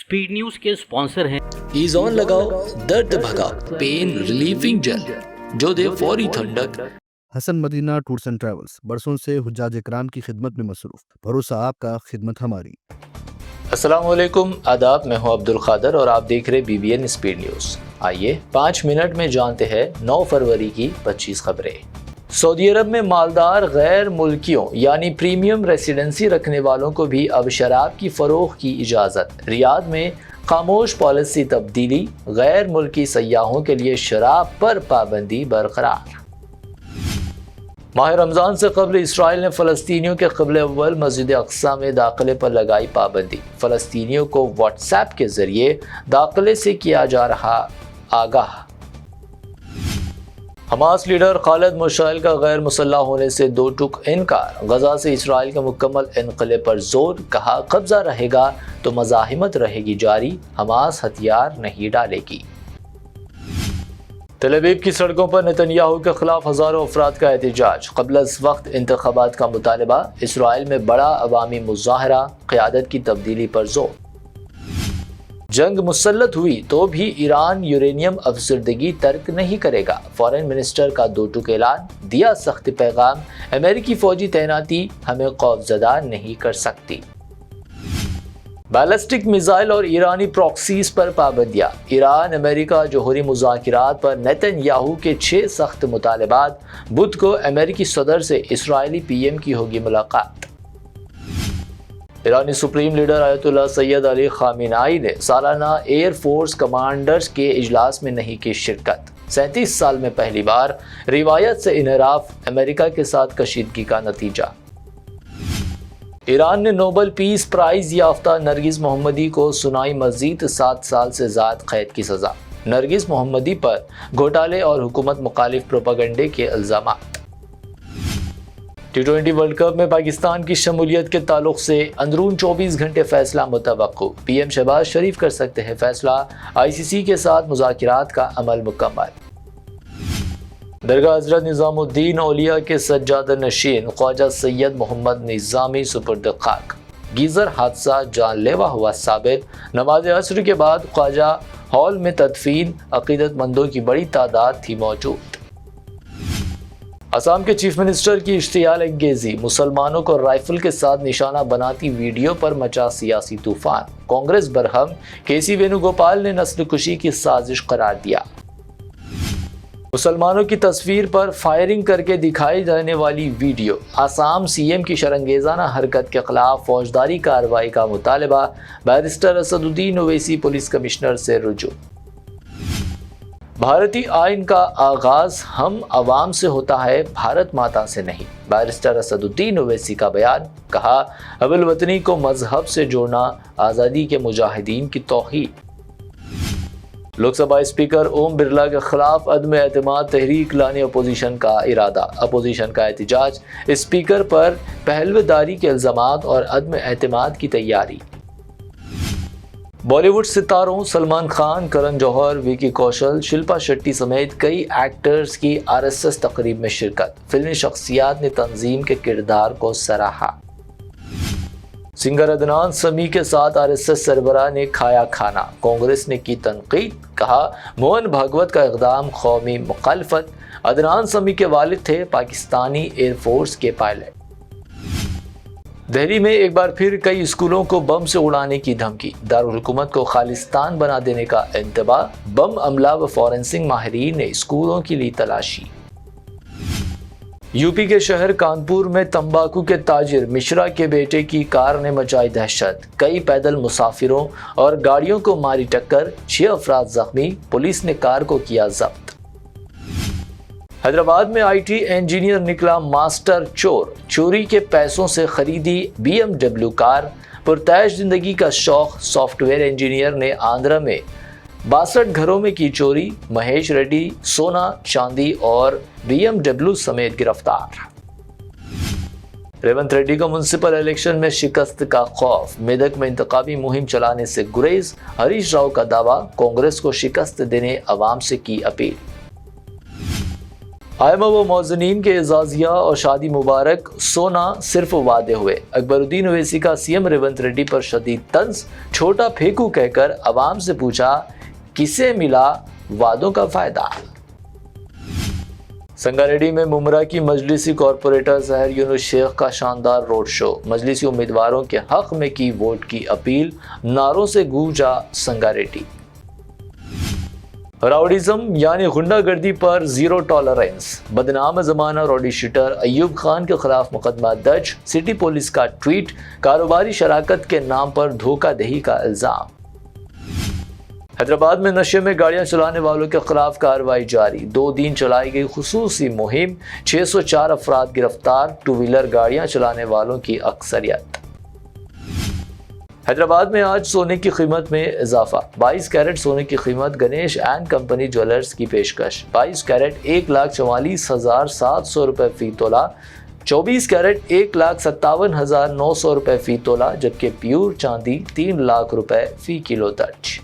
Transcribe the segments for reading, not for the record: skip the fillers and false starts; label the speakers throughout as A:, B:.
A: Speed news के sponsor हैं
B: ईज़ॉन लगाओ, दर्द भगाओ, पेन रिलीफिंग जेल जो दे फौरी ठंडक।
C: Hasan Madina tours and travels बरसों से हुज्जाज इकराम की खिदमत में मसरूफ, भरोसा आपका, खिदमत हमारी।
B: अस्सलाम वालेकुम, आदाब। मैं हूं अब्दुल खादर और आप देख रहे BBN स्पीड न्यूज़। आइए 5 मिनट में जानते हैं 9 फरवरी की 25 खबरें। सऊदी अरब में मालदार गैर मुल्कियों यानी प्रीमियम रेसिडेंसी रखने वालों को भी अब शराब की फरोख्त की इजाज़त। रियाद में खामोश पॉलिसी तब्दीली, गैर मुल्की सयाहों के लिए शराब पर पाबंदी बरकरार। माह रमज़ान से कबल इसराइल ने फ़लस्तीनियों के क़िबले अव्वल मस्जिद अक़सा में दाखिले पर लगाई पाबंदी। फ़लस्तीनियों को व्हाट्सएप के ज़रिए दाखिले से किया जा रहा आगाह। हमास लीडर खालिद मुशाइल का गैर मुसल्लह होने से दो टुक इनकार। गजा से इसराइल के मुकम्मल इनक़िले पर जोर, कहा कब्जा रहेगा तो मज़ाहिमत रहेगी जारी, हमास हथियार नहीं डालेगी। तेल अवीव की सड़कों पर नेतन्याहू के खिलाफ हज़ारों अफराद का एहतजाज, क़ब्ल वक्त इंतख़ाबात का मुतालबा। इसराइल में बड़ा अवामी मुज़ाहरा, क़यादत की तब्दीली पर जोर। जंग मुसल्लत हुई तो भी ईरान यूरेनियम अफसरदगी तर्क नहीं करेगा। फॉरेन मिनिस्टर का दो टुक ऐलान, दिया सख्त पैगाम, अमेरिकी फौजी तैनाती हमें खौफजदा नहीं कर सकती। बैलिस्टिक मिसाइल और ईरानी प्रॉक्सीज पर पाबंदियां। ईरान अमेरिका जोहरी मुज़ाकिरात पर नेतन्याहू के 6 सख्त मुतालबात। बुध को अमेरिकी सदर से इसराइली PM की होगी मुलाकात। ईरानी supreme leader Ayatollah Syed Ali Khamenei ने सालाना एयर फोर्स कमांडर्स के इजलास में नहीं की शिरकत। 37 साल में पहली बार रिवायत से इनहराफ, अमेरिका के साथ कशीदगी का नतीजा। ईरान ने नोबल पीस प्राइज याफ्ता नरगिस मोहम्मदी को सुनाई मजीद 7 साल से ज़्यादा कैद की सज़ा। नरगिस मोहम्मदी पर घोटाले और हुकूमत मुखालिफ प्रोपेगेंडे के इल्ज़ामात। T20 वर्ल्ड कप में पाकिस्तान की शमूलियत के ताल्लुक से अंदरून 24 घंटे फैसला मुतवक्को। PM शहबाज शरीफ कर सकते हैं फैसला, ICC के साथ मुज़ाकिरात का अमल मुकम्मल। दरगाह हज़रत निज़ामुद्दीन औलिया के सज्जादा नशीन ख्वाजा सैयद मोहम्मद निज़ामी सुपुर्द खाक। गीज़र हादसा जानलेवा हुआ साबित। नमाज असर के बाद ख्वाजा हॉल में तदफीन, अक़ीदतमंदों की बड़ी तादाद थी मौजूद। असम के चीफ मिनिस्टर की इश्तियाल अंगेजी, मुसलमानों को राइफल के साथ निशाना बनाती वीडियो पर मचा सियासी तूफान। कांग्रेस बरहम, KC वेणुगोपाल ने नस्ल कुशी की साजिश करार दिया। मुसलमानों की तस्वीर पर फायरिंग करके दिखाई जाने वाली वीडियो। आसाम CM की शरंगेज़ाना हरकत के खिलाफ फौजदारी कार्रवाई का मुतालबा। Barrister Asaduddin Owaisi police commissioner से रुजू। भारतीय आइन का आगाज हम अवाम से होता है, भारत माता से नहीं। बैरिस्टर असदुद्दीन ओवैसी का बयान, कहा अबुल वतनी को मजहब से जोड़ना आज़ादी के मुजाहिदीन की तौहीन। लोकसभा स्पीकर ओम बिरला के खिलाफ अदम एतमाद तहरीक लाने अपोजिशन का इरादा। अपोजिशन का एहतजाज, स्पीकर पर पहलवेदारी के इल्ज़ामात और अदम एतमाद की तैयारी। बॉलीवुड सितारों सलमान खान, करण जौहर, विकी कौशल, शिल्पा शेट्टी समेत कई एक्टर्स की RSS तकरीब में शिरकत। फिल्मी शख्सियात ने तंजीम के किरदार को सराहा। सिंगर अदनान समी के साथ RSS सरबराह ने खाया खाना। कांग्रेस ने की तनकीद, कहा मोहन भागवत का इक़दाम कौमी मुखालफत। अदनान समी के वालिद थे पाकिस्तानी एयरफोर्स के पायलट। दिल्ली में एक बार फिर कई स्कूलों को बम से उड़ाने की धमकी। दारुल हुकूमत को खालिस्तान बना देने का इंतबाह। बम अमला व फॉरेंसिक माहिरीन ने स्कूलों की ली तलाशी। यूपी के शहर कानपुर में तंबाकू के ताजिर मिश्रा के बेटे की कार ने मचाई दहशत। कई पैदल मुसाफिरों और गाड़ियों को मारी टक्कर, 6 अफराद जख्मी, पुलिस ने कार को किया जब्त। हैदराबाद में IT इंजीनियर निकला मास्टर चोर, चोरी के पैसों से खरीदी BMW कार। पुरतैश जिंदगी का शौक सॉफ्टवेयर इंजीनियर ने आंध्रा में 62 घरों में की चोरी। महेश रेड्डी सोना, चांदी और BMW समेत गिरफ्तार। रेवंत रेड्डी को म्युनिसिपल इलेक्शन में शिकस्त का खौफ, मेदक में इंतखाबी मुहिम चलाने से गुरेज। हरीश राव का दावा, कांग्रेस को शिकस्त देने अवाम से की अपील। آئمہ و موزنین کے اعزازیہ اور شادی مبارک سونا صرف وعدے ہوئے۔ اکبر الدین اویسی کا سی ایم ریونت ریڈی پر شدید طنز، چھوٹا پھینکو کہہ کر عوام سے پوچھا کسے ملا وعدوں کا فائدہ۔ سنگاریڈی میں ممرا کی مجلسی کارپوریٹر ظاہر یونس شیخ کا شاندار روڈ شو، مجلسی امیدواروں کے حق میں کی ووٹ کی اپیل، نعروں سے گونجا سنگاریڈی۔ راؤڈیزم یعنی غنڈہ گردی پر زیرو ٹالرنس، بدنام زمانہ راؤڈی شیٹر ایوب خان کے خلاف مقدمہ درج، سٹی پولیس کا ٹویٹ، کاروباری شراکت کے نام پر دھوکہ دہی کا الزام۔ حیدرآباد میں نشے میں گاڑیاں چلانے والوں کے خلاف کارروائی جاری، 2 دن چلائی گئی خصوصی مہم، 604 افراد گرفتار، 2 ویلر گاڑیاں چلانے والوں کی اکثریت۔ حیدرآباد میں آج سونے کی قیمت میں اضافہ، 22 کیرٹ سونے کی قیمت گنیش اینڈ کمپنی جویلرز کی پیشکش، 22 کیرٹ 1,44,700 روپے فی تولہ، 24 کیرٹ 1,57,900 روپے فی تولہ، جبکہ پیور چاندی 3 لاکھ روپے فی کلو درج۔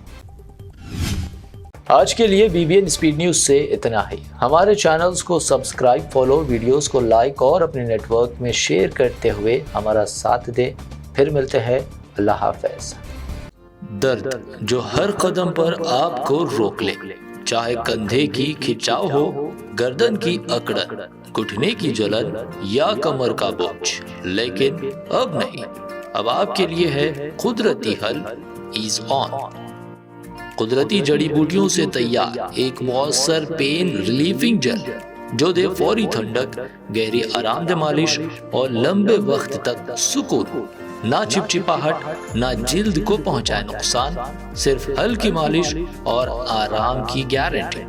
B: آج کے لیے B B N speed news سے اتنا ہی۔ ہمارے چینلز کو سبسکرائب، فالو، ویڈیوز کو لائک اور اپنے نیٹ ورک میں شیئر کرتے ہوئے ہمارا ساتھ دیں۔ پھر ملتے ہیں، اللہ حافظ۔ درد جو ہر قدم پر آپ کو روک لے، چاہے کندھے کی کھچاؤ ہو، گردن کی اکڑن، گھٹنے کی جلن یا کمر کا بوجھ، لیکن اب نہیں، اب آپ کے لیے ہے قدرتی حل ایز آن۔ قدرتی جڑی بوٹیوں سے تیار ایک مؤثر پین ریلیفنگ جل جو دے فوری ٹھنڈک، گہری آرام دہ مالش اور لمبے وقت تک سکون، نہ چپچپاہٹ نہ جلد کو پہنچائے نقصان، صرف ہلکی مالش اور آرام کی گارنٹی۔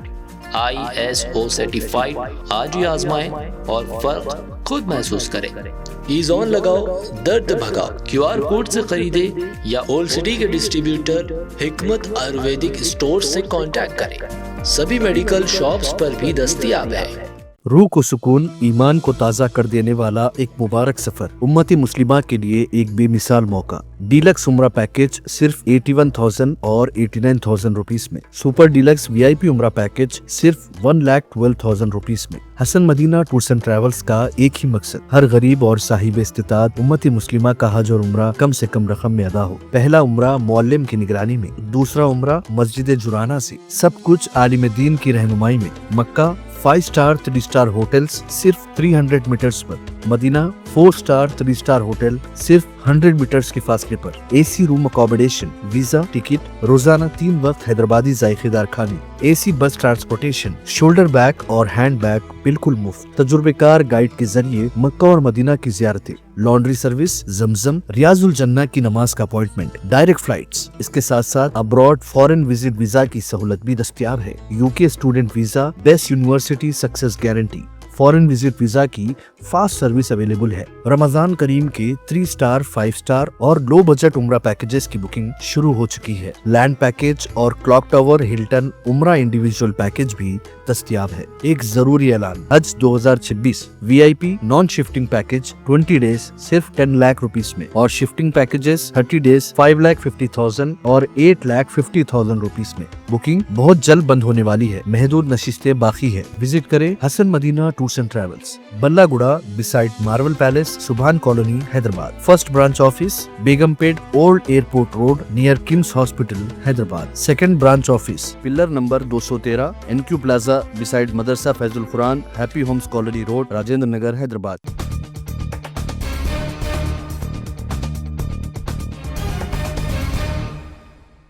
B: ISO سرٹیفائیڈ، آج ہی آزمائیں اور فرق خود محسوس کریں۔ ایز آن لگاؤ، درد بھگاؤ۔ QR کوڈ سے خریدے یا اولڈ سٹی کے ڈسٹریبیوٹر حکمت آیورویدک اسٹور سے کانٹیکٹ کریں۔ سبھی میڈیکل شاپس پر بھی دستیاب ہے۔
C: روح کو سکون، ایمان کو تازہ کر دینے والا ایک مبارک سفر، امت مسلمہ کے لیے ایک بے مثال موقع۔ ڈیلکس عمرہ پیکج صرف 81,000 اور 89,000 روپیز میں، سپر ڈیلکس VIP عمرہ پیکج صرف 1,12,000 روپیز میں۔ حسن مدینہ ٹورز اینڈ ٹریولز کا ایک ہی مقصد، ہر غریب اور صاحب استطاعت امت مسلمہ کا حج اور عمرہ کم سے کم رقم میں ادا ہو۔ پہلا عمرہ معلم کی نگرانی میں، دوسرا عمرہ مسجد جرانہ سے، سب کچھ عالم دین کی رہنمائی میں۔ مکہ 5 سٹار 3 سٹار ہوٹلز صرف 300 میٹرز پر، مدینہ 4 سٹار 3 سٹار ہوٹل صرف 100 میٹرز کے فاصلے پر، AC روم اکوموڈیشن، ویزا، ٹکٹ، روزانہ 3 وقت حیدرآبادی ذائقے دار کھانے، AC بس ٹرانسپورٹیشن، شولڈر بیگ اور ہینڈ بیگ بالکل مفت، تجربے کار گائیڈ کے ذریعے مکہ اور مدینہ کی زیارتیں، لانڈری سروس، زمزم، ریاض الجنہ کی نماز کا اپوائنٹمنٹ، ڈائریکٹ فلائٹس۔ اس کے ساتھ ساتھ ابراڈ فورن وزٹ ویزا کی سہولت بھی دستیاب ہے۔ UK student visa, best university success guarantee, foreign visit visa کی فاسٹ سروس اویلیبل ہے۔ رمضان کریم کے 3 سٹار 5 سٹار اور لو بجٹ عمرہ پیکجز کی بکنگ شروع ہو چکی ہے۔ لینڈ پیکج اور کلاک ٹاور ہلٹن عمرہ انڈیویجول پیکج بھی دستیاب ہے۔ ایک ضروری اعلان، حج 2026 VIP non shifting package 20 days صرف 10 لاکھ روپیز میں، اور شفٹنگ پیکجز 30 ڈیز 5,50,000 اور 8,50,000 روپیز میں۔ بکنگ بہت جلد بند ہونے والی ہے، محدود نشستیں باقی ہے۔ وزٹ کریں Hasan Madina tours and travels, بلہ گڑا beside marvel palace, Subhan colony, Hyderabad. First branch office Begumpet old airport road near KIMS hospital, Hyderabad. Second branch office pillar number 213 NQ plaza beside مدرسہ Faiz ul-Quran, happy homes colony road, Rajendra Nagar, Hyderabad.